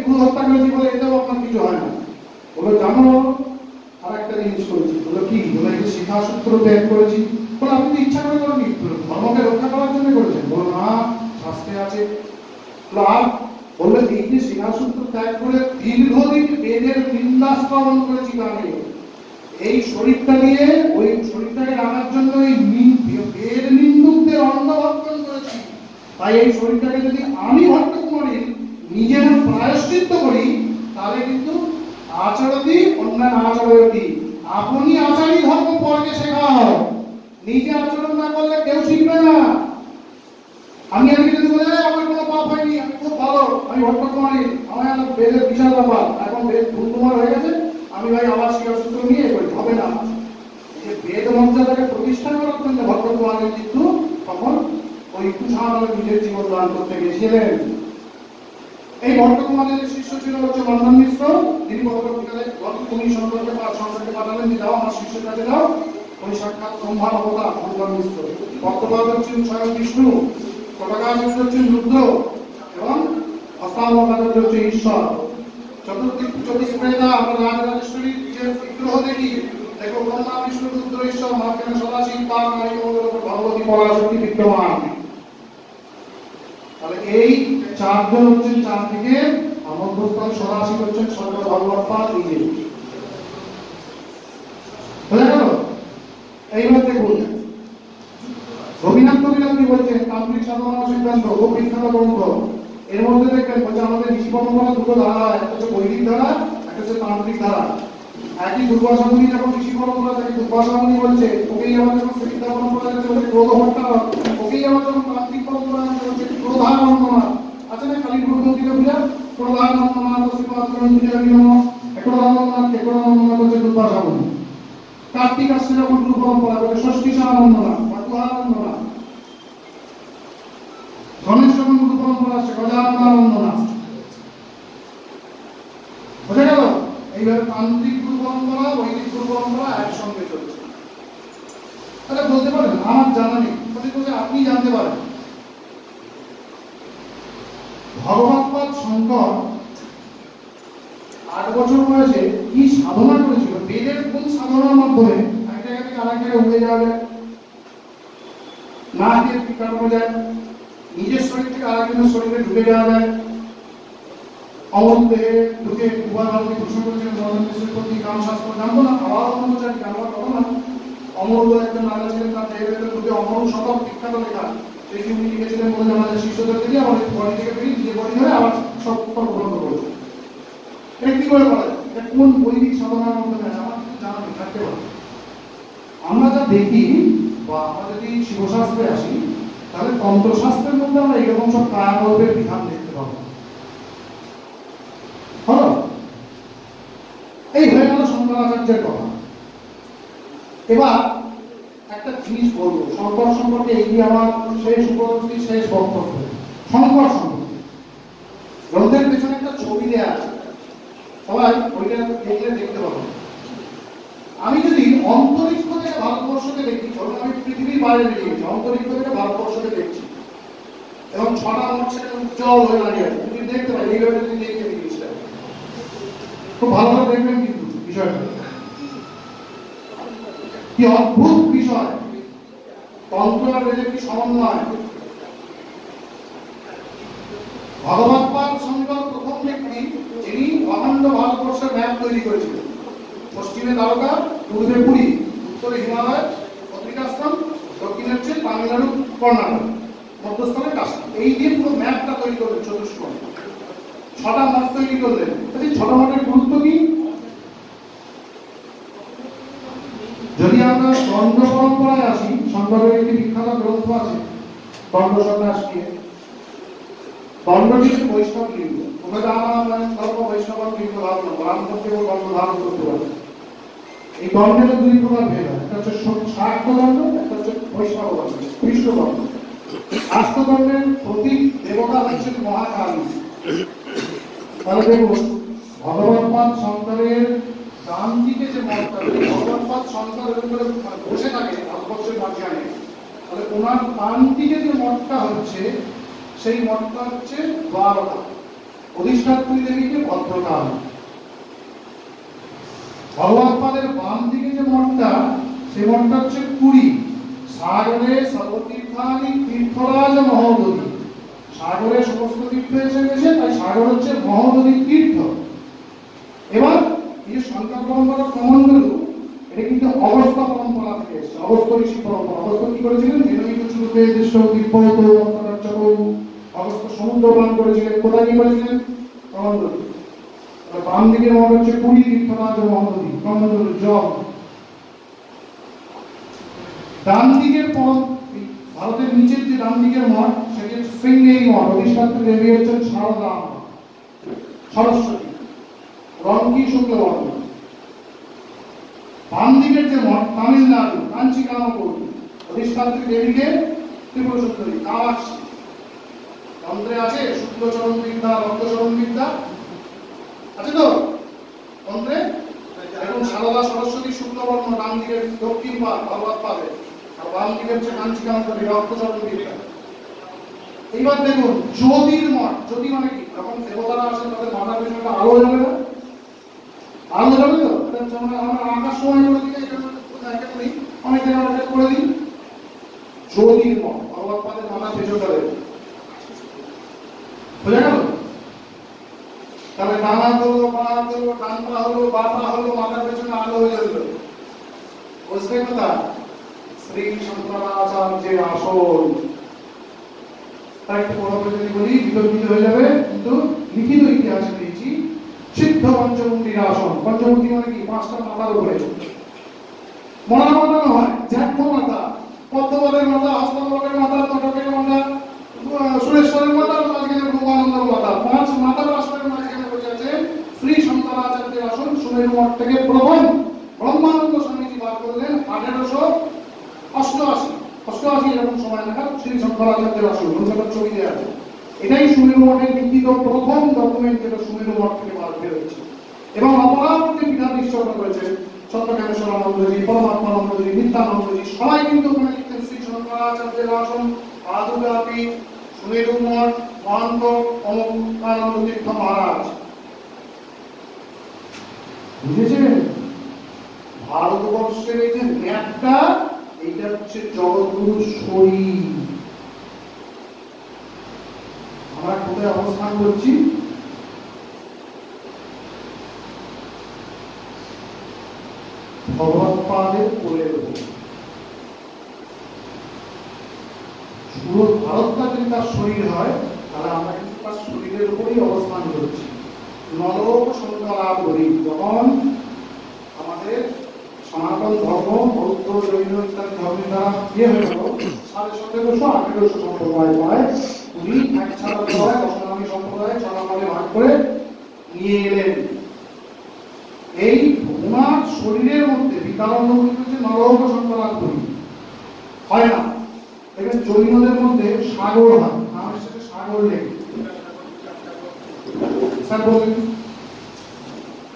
খুব হত্যা করেছি বলে এটাও আপনার কিছু হয় না। বলে জানো আর একটা জিনিস করেছি। বলে কি? বলে এই যে শিক্ষাসূত্র ত্যাগ করেছি। বলে আপনি তো ইচ্ছা করে করেনি, ধর্মকে রক্ষা করার জন্য করেছেন। বলে না, শাস্ত্রে আছে। আর বললেন এই যে শিক্ষাসূত্র ত্যাগ করে দীর্ঘদিন বেদের নিন্দা শ্রবণ করেছি আমি, এই শরীরটা নিয়ে ওই শরীরটাকে রাখার জন্য এই বেদ নিন্দুকদের অন্নভক্ষণ করেছি। তাই এই শরীরটাকে যদি আমি ভট্টকুমারী নিজের প্রায়শ্চিত্ত করি, তাহলে কিন্তু আচরতি অন্যান্য আচরতি, আপনি আচারী ধর্ম পরকে শেখাও, নিজে আচরণ না করলে কেউ শিখবে না। আমি আজকে যদি বলে আমার কোনো পাপ হয়নি, আমি খুব ভালো, আমি ভট্টকুমারী, আমার বেদের বিশাল ব্যাপার, এখন বেদ ভুলকুমার হয়ে গেছে, আমি ভাই আবার শিক্ষাসূত্র নিয়ে করি, হবে না। যে বেদ মর্যাদাকে প্রতিষ্ঠা করার জন্য ভট্টকুমারী কিন্তু তখন ওই কুশালের নিজের জীবন দান করতে গেছিলেন। এই ভট্টকুমারের শিষ্য ছিল হচ্ছে মন্ডন মিশ্র। তিনি পরবর্তীকালে তুমি সম্পর্কে পাঠালেন যে যাও আমার শিষ্যের কাছে যাও, ওই সাক্ষাৎ ব্রহ্মার অবতার মন্ডন মিশ্র। ভক্তপাদ হচ্ছেন স্বয়ং বিষ্ণু, কটকাচার্য হচ্ছেন রুদ্র এবং অষ্টাবক্রাচার্য হচ্ছে ঈশ্বর। চতুষ্প্রেতা আমরা রাজরাজেশ্বরীর যে বিগ্রহ দেখি, দেখো ব্রহ্মা বিষ্ণু রুদ্র ঈশ্বর, মাঝখানে সদাশিব, তার নারী ভগবতী পরাশক্তি বিদ্যমান। তাহলে এই চারজন হচ্ছেন চারদিকে, আমোদস্থল সদাশিব হচ্ছেন স্বর্গ ভগবৎপাদ নিজে। বোঝা গেল? এইবার দেখুন রবীন্দ্রনাথ কবিরাজ কি বলছেন, তান্ত্রিক সাধনা সিদ্ধান্ত খুব বিখ্যাত গ্রন্থ। এর মধ্যে দেখবেন বলছে আমাদের ঋষি পরম্পরা দুটো ধারা, একটা হচ্ছে বৈদিক ধারা, একটা হচ্ছে তান্ত্রিক ধারা। একই দুর্বাসা মুনি যখন ঋষি পরম্পরা থেকে দুর্বাসা মুনি বলছে ওকেই আমার যখন সিদ্ধা পরম্পরা আছে বলছে ক্রোধ হত্যা, ওকেই আমার যখন তান্ত্রিক পরম্পরা আছে বলছে ক্রোধানন্দনা। আছে না কালী গুরুমন্ত্রীকে বুঝা ক্রোধানন্দনা শ্রীপাদ গ্রন্থিকা বিনম, ক্রোধানন্দনা কে ক্রোধানন্দনা বলছে দুর্বাসা মুনি। কার্তিক আসছে যখন গুরু পরম্পরা বলছে ষষ্ঠী সানন্দনা বা ক্রোধানন্দনা। গণেশ যখন গুরু পরম্পরা আসছে গজানন্দনা। বোঝা গেল? এইভাবে তান্ত্রিক গুরু পরম্পরা বৈদিক গুরু পরম্পরা একসঙ্গে চলছে। তাহলে বলতে পারেন আমার জানা নেই, আপনি জানতে পারেন। ভগবৎপাদ শঙ্কর 8 বছর বয়সে কি সাধনা করেছিল, বেদের কোন সাধনার মাধ্যমে এক জায়গা থেকে আরেক জায়গায় উঠে যাওয়া যায়, না দিয়ে কাটানো যায়, নিজের শরীর থেকে আরেকজনের শরীরে ঢুকে যাওয়া যায়, অমর দেহে ঢুকে উভয় ভারতী প্রশ্ন করেছিলেন মদন মিশ্রের প্রতি কাম শাস্ত্র জানবো না, আবার অমরচারী জানবার কথা না। অমর একজন রাজা ছিলেন, তার দেহের ভেতরে ঢুকে অমর শতক বিখ্যাত লেখা, সেই উনি লিখেছিলেন বলে আমাদের শিষ্যদের থেকে আমার বডি থেকে বেরিয়ে নিজের বডি ধরে আবার সব গ্রহণ করেছে। এটা কি করে করা যায়? এটা কোন বৈদিক সাধনার মাধ্যমে আছে আমার কিছু জানা নেই, থাকতে পারে। আমরা যা দেখি বা আমরা যদি শিবশাস্ত্রে আসি, তাহলে তন্ত্রশাস্ত্রের মধ্যে আমরা এরকম সব কায়াকল্পের বিধান দেখতে পাবো। হলো এই হয়ে গেল শঙ্করাচার্যের কথা। এবার একটা জিনিস বলবো শঙ্কর সম্পর্কে, এগিয়ে আমার শেষ উপলব্ধি, শেষ বক্তব্য। শঙ্কর সম্পর্কে গ্রন্থের পেছনে একটা ছবি দেওয়া আছে, সবাই ওইটা দেখলে দেখতে পাবো। আমি যদি অন্তরিক্ষ থেকে ভারতবর্ষকে দেখি, ধরুন আমি পৃথিবীর বাইরে বেরিয়ে গেছি, অন্তরিক্ষ থেকে ভারতবর্ষকে দেখছি এবং 6টা মঠ সেখানে উজ্জ্বল হয়ে দাঁড়িয়ে আছে, তুমি দেখতে পাই এইভাবে যদি দেখতে জিনিসটা খুব ভালোভাবে দেখবেন। কিন্তু বিষয়টা কি অদ্ভুত বিষয়, তন্ত্র আর বেদের কি সমন্বয়। ভগবৎপাদ শঙ্কর প্রথম ব্যক্তি যিনি অখণ্ড ভারতবর্ষের ম্যাপ তৈরি করেছিলেন। পশ্চিমে দ্বারকা, পূর্বে পুরী, উত্তরে হিমালয় পত্রিকাশ্রম, দক্ষিণে হচ্ছে তামিলনাড়ু কর্ণাটক, মধ্যস্থানে কাশী, এই দিয়ে পুরো ম্যাপটা তৈরি করলেন চতুষ্কোণ। 6টা মঠ তৈরি করলেন। 6টা মঠের গুরুত্ব কি? যদি আমরা দণ্ড পরম্পরায় আসি, শঙ্করের একটি বিখ্যাত গ্রন্থ আছে দণ্ড সন্ন্যাস নিয়ে। দণ্ড কিন্তু বৈষ্ণব লিঙ্গ, ওখানে আমরা সর্ব বৈষ্ণব লিঙ্গ ধারণ ধারণ করতে এবং দণ্ড ধারণ করতে পারি। এই দণ্ডের 2 প্রকার ভেদ হয়, একটা হচ্ছে শাক্ত দণ্ড, একটা হচ্ছে বৈষ্ণব দণ্ড, কৃষ্ণ দণ্ড। শাক্ত দণ্ডের প্রতীক দেবতা হচ্ছে মহাকালী। তাহলে দেখুন ভগবৎপাদ শঙ্করের ডান দিকে যে মঠটা, ভগবৎপাদ শঙ্কর বসে থাকে ভারতবর্ষের মাঝখানে, তাহলে ওনার ডান দিকে যে মঠটা হচ্ছে সেই মঠটা হচ্ছে দ্বারকা। অধিষ্ঠাত্রী দেবীকে ভদ্রকাল। ভগবৎ পাদের বাম দিকে যে মঠটা, সেই মঠটা হচ্ছে পুরী। সাগরে সর্বতীর্থানি তীর্থরাজ মহোদধি। সাগরে সমস্ত তীর্থ এসে গেছে, তাই সাগর হচ্ছে মহোদধি তীর্থ। এবার এই যে সন্তান পরম্পরা কমণ্ডলু, এটা কিন্তু অগস্ত্য পরম্পরা থেকে এসেছে। অগস্ত্য ঋষি পরম্পরা। অগস্ত্য কি করেছিলেন? জনৈকচূড়ে দেশ দীপৌত অন্তরাজ্যৌ। অগস্ত্য সমুদ্র পান করেছিলেন। কোথায় কি করেছিলেন? কমণ্ডলু। বাম দিকের মঠ হচ্ছে পুরী তীর্থরাজ মহোদধি, কমণ্ডলু জল। ডান দিকের ভারতের নিচের যে ডান দিকের মঠ, সেটি হচ্ছে শৃঙ্গেরি মঠ। অধিষ্ঠাত্রী দেবী হচ্ছেন শারদা, সরস্বতী, রং কি শুক্লবর্ণ। বাম দিকের যে মঠ, তামিলনাড়ু কাঞ্চিকামকোটি। অধিষ্ঠাত্রী দেবীকে ত্রিপুর সুন্দরী, কামাক্ষী। তন্ত্রে আছে শুক্লচরণ বিদ্যা, রক্তচরণ বিদ্যা আছে তো তন্ত্রে। এখন শারদা সরস্বতী শুক্লবর্ণ, ডান দিকের দক্ষিণ পাদ ভগবৎ পাদে, আর বাম দিকে হচ্ছে কাঞ্চিকামকোটি, রক্তচরণ বিদ্যা। এইবার দেখুন জ্যোতির মঠ। জ্যোতি মানে কি? যখন দেবতারা আসেন তাদের মাথার পেছনে আলো জ্বলে না? আলো জ্বলে তো? আমরা আকাশ সময় করে দিই, অনেক জায়গায় করে দিই। জ্যোতির মঠ ভগবৎ পাদের মাথার পেছনে বোঝা গেল? তাহলে ডানা হলো, পা হলো, ডানপা হলো, বাপা হলো, মাথার পেছনে আলো হয়ে যাবে। বুঝতে কথা? শ্রী শঙ্করাচার্যের আসন। তাই একটু বড় করে যদি বলি বিতর্কিত হয়ে যাবে, কিন্তু লিখিত ইতিহাসে পেয়েছি সিদ্ধ পঞ্চমুণ্ডির আসন। পঞ্চমুণ্ডি মানে কি? পাঁচটা মাথার উপরে মরা মাথা নয়, জ্যাঠো মাথা, পদ্মবলের মাথা, হস্তবলের মাথা, তটকের মাথা, সুরেশ্বরের মাথা, মাঝখানে ভগবানন্দের মাথা। পাঁচ মাথার আসনের মাঝখানে বসে আছে শ্রী শঙ্করাচার্যের আসন। সুমেরু মঠ থেকে প্রথম ব্রহ্মানন্দ স্বামীজি বার করলেন 1888 এরকম সময় নাগাদ শ্রী শঙ্করাচার্যের আসন। ছবি দেওয়া আছে। এটাই সুমেরু মঠের লিখিত প্রথম ডকুমেন্ট, যেটা সুমেরু মঠ থেকে বার বেরোচ্ছে। এবং অপরাধ যে বিধান নিশ্চয় করেছে সত্যজ্ঞানেশ্বরানন্দজি, পরমাত্মানন্দজি, নিত্যানন্দজি, সবাই কিন্তু ওখানে লিখতেন শ্রী শঙ্করাচার্যের আসন, পাদুকাপি, সুমেরু মঠ, মহান্ত অমুকানন্দ তীর্থ মহারাজ। বুঝেছেন? ভারতবর্ষের এই যে ম্যাপটা, এইটা হচ্ছে জগৎগুরু শরীর। আমরা কোথায় অবস্থান করছি? ভগবৎ পাদের কোলের উপর। পুরো ভারতটা যদি তার শরীর হয়, তাহলে আমরা কিন্তু তার শরীরের উপরেই অবস্থান করছি। নরক শঙ্করাবলী। যখন আমাদের সনাতন ধর্ম, বৌদ্ধ, জৈন ইত্যাদি ধর্মের দ্বারা হয়ে গেল 1750-1800 সম্প্রদায় পায়, উনি এক ছাড়া দশনামী সম্প্রদায় ছড়ামালে ভাগ করে নিয়ে এলেন। এই ওনার শরীরের মধ্যে বিকারণ্য হচ্ছে নরক শঙ্করাবলী হয় না। দেখবেন জৈনদের মধ্যে সাগর হয়, নামের সাথে সাগর লেগে। স্যার বলবেন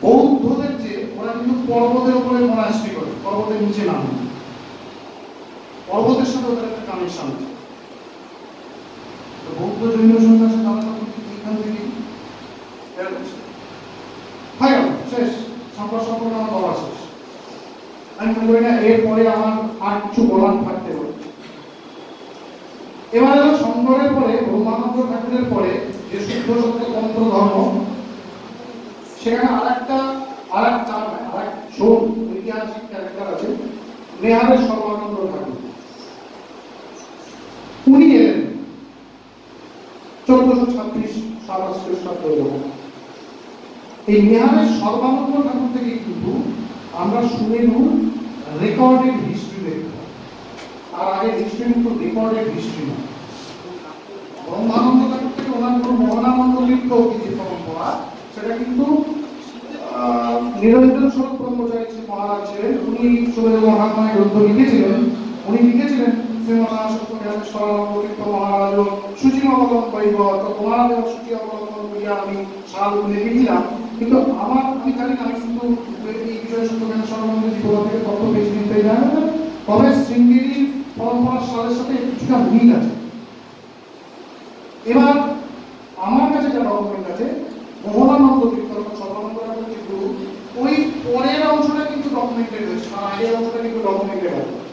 বৌদ্ধদের যে ওরা কিন্তু পর্বতের উপরে মনাস্ট্রি করে, পর্বতের নিচে নামে। পর্বতের সাথে ওদের একটা কানেকশন আছে। বৌদ্ধ জৈন সন্ন্যাসী তারা এখান থেকে হয়ে গেল, শেষ। সম্পর্ক আমার বলা শেষ। আমি মনে করি না এরপরে আমার আর কিছু বলার থাকতে পারে। এবার হলো শঙ্করের পরে, ব্রহ্মানন্দ ঠাকুরের পরে যে শুদ্ধ সত্য তন্ত্র ধর্ম, সেখানে আরেকটা ঐতিহাসিক ক্যারেক্টার আছে, নেহারের সর্বানন্দ ঠাকুর। উনি এলেন 1426 সাল খ্রিস্টাব্দ। এই নেহারের সর্বানন্দ ঠাকুর থেকে কিন্তু আমরা সুমেরু রেকর্ডেড হিস্ট্রি দেখতে পাই। আর আগে হিস্ট্রি কিন্তু রেকর্ডেড হিস্ট্রি না। ব্রহ্মানন্দ ঠাকুর থেকে ওনার কোনো মহানানন্দ লিপ্ত যে পরম্পরা, সেটা কিন্তু নিরঞ্জন স্বরূপ ব্রহ্মচারী মহারাজ ছিলেন। উনি সুমেরু মহাত্মায় গ্রন্থ লিখেছিলেন। উনি লিখেছিলেন শ্রীমতা সত্যজ্ঞানেশ্বরানন্দ তীর্থ মহারাজ সূচিমবলম্বন পাইব, তো তোমাদের সূচি অবলম্বন করিয়া আমি সাল লিখেছিলাম। কিন্তু আমি জানি না, আমি কিন্তু এই বিষয়ে সত্যজ্ঞানেশ্বরানন্দ জীবন থেকে তথ্য বেশি নিতে জানি না। তবে শৃঙ্গেরি পরম্পরার সালের সাথে কিছুটা মিল আছে। এবার আমার কাছে যা ডকুমেন্ট আছে, ডকুমেন্টেড হয়েছে, কারণ আইডিয়া অংশটা কিন্তু ডকুমেন্টেড আছে।